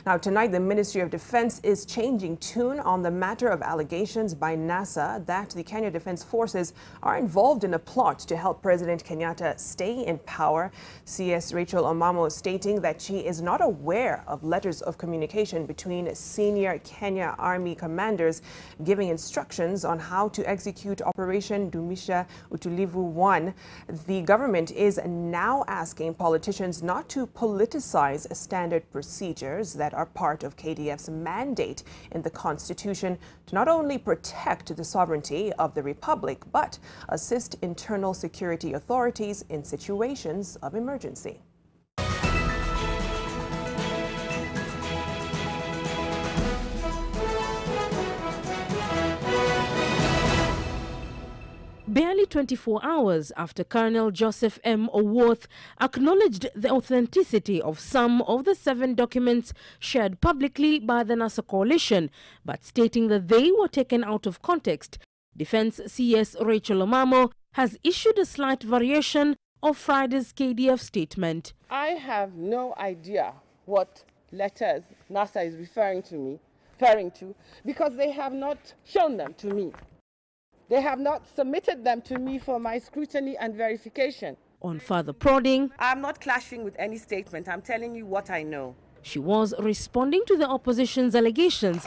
Now, tonight, the Ministry of Defense is changing tune on the matter of allegations by NASA that the Kenya Defense Forces are involved in a plot to help President Kenyatta stay in power. CS Raychelle Omamo stating that she is not aware of letters of communication between senior Kenya Army commanders giving instructions on how to execute Operation DUMISHA UTULIVU 1. The government is now asking politicians not to politicize standard procedures that are part of KDF's mandate in the Constitution to not only protect the sovereignty of the Republic, but assist internal security authorities in situations of emergency. Barely 24 hours after Colonel Joseph M. Owoth acknowledged the authenticity of some of the 7 documents shared publicly by the NASA coalition, but stating that they were taken out of context, Defense CS Raychelle Omamo has issued a slight variation of Friday's KDF statement. I have no idea what letters NASA is referring to because they have not shown them to me. They have not submitted them to me for my scrutiny and verification. On further prodding, I'm not clashing with any statement. I'm telling you what I know. She was responding to the opposition's allegations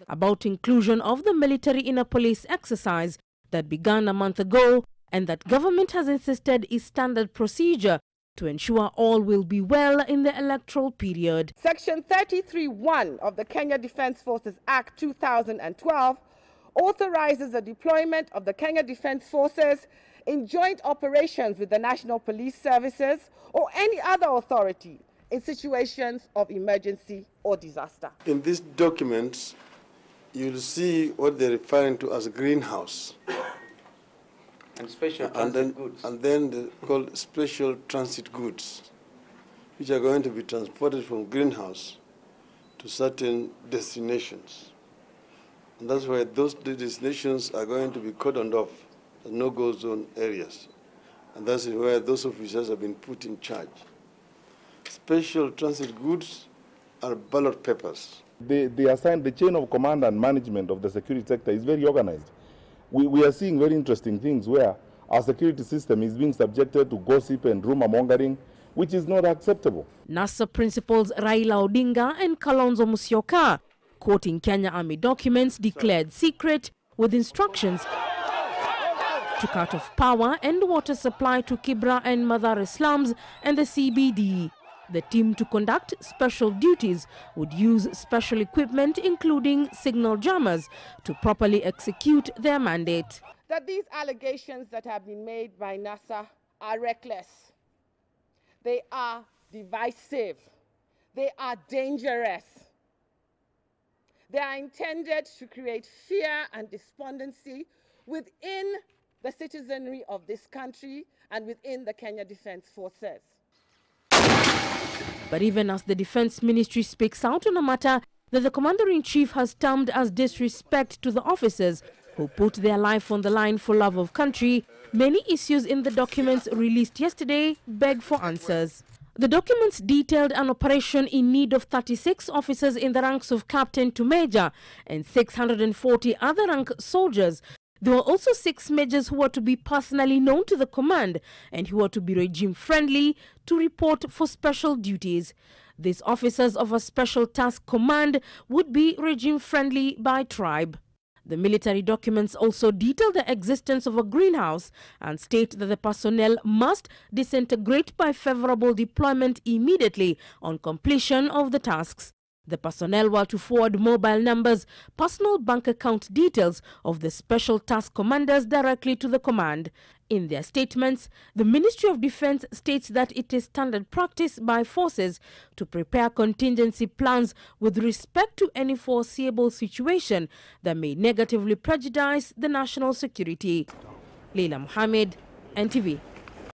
about inclusion of the military in a police exercise that began a month ago and that government has insisted is standard procedure to ensure all will be well in the electoral period. Section 33(1) of the Kenya Defense Forces Act 2012 authorizes the deployment of the Kenya Defense Forces in joint operations with the National Police Services or any other authority in situations of emergency or disaster. In these documents, you'll see what they're referring to as greenhouse. And special transit goods. And then they're called special transit goods, which are going to be transported from greenhouse to certain destinations. And that's why those destinations are going to be cordoned off as no-go zone areas. And that's where those officers have been put in charge. Special transit goods are ballot papers. They assign the chain of command and management of the security sector is very organized. We are seeing very interesting things where our security system is being subjected to gossip and rumor mongering, which is not acceptable. NASA principals Raila Odinga and Kalonzo Musyoka, quoting Kenya Army documents, declared secret with instructions to cut off power and water supply to Kibra and Mathare slums and the CBD. The team to conduct special duties would use special equipment, including signal jammers, to properly execute their mandate. That these allegations that have been made by NASA are reckless. They are divisive. They are dangerous. They are intended to create fear and despondency within the citizenry of this country and within the Kenya Defense Forces. But even as the Defense Ministry speaks out on a matter that the Commander-in-Chief has termed as disrespect to the officers who put their life on the line for love of country, many issues in the documents released yesterday beg for answers. The documents detailed an operation in need of 36 officers in the ranks of captain to major and 640 other rank soldiers. There were also 6 majors who were to be personally known to the command and who were to be regime-friendly to report for special duties. These officers of a special task command would be regime-friendly by tribe. The military documents also detail the existence of a greenhouse and state that the personnel must disintegrate by favorable deployment immediately on completion of the tasks. The personnel were to forward mobile numbers, personal bank account details of the special task commanders directly to the command. In their statements, the Ministry of Defense states that it is standard practice by forces to prepare contingency plans with respect to any foreseeable situation that may negatively prejudice the national security. Leila Mohammed, NTV.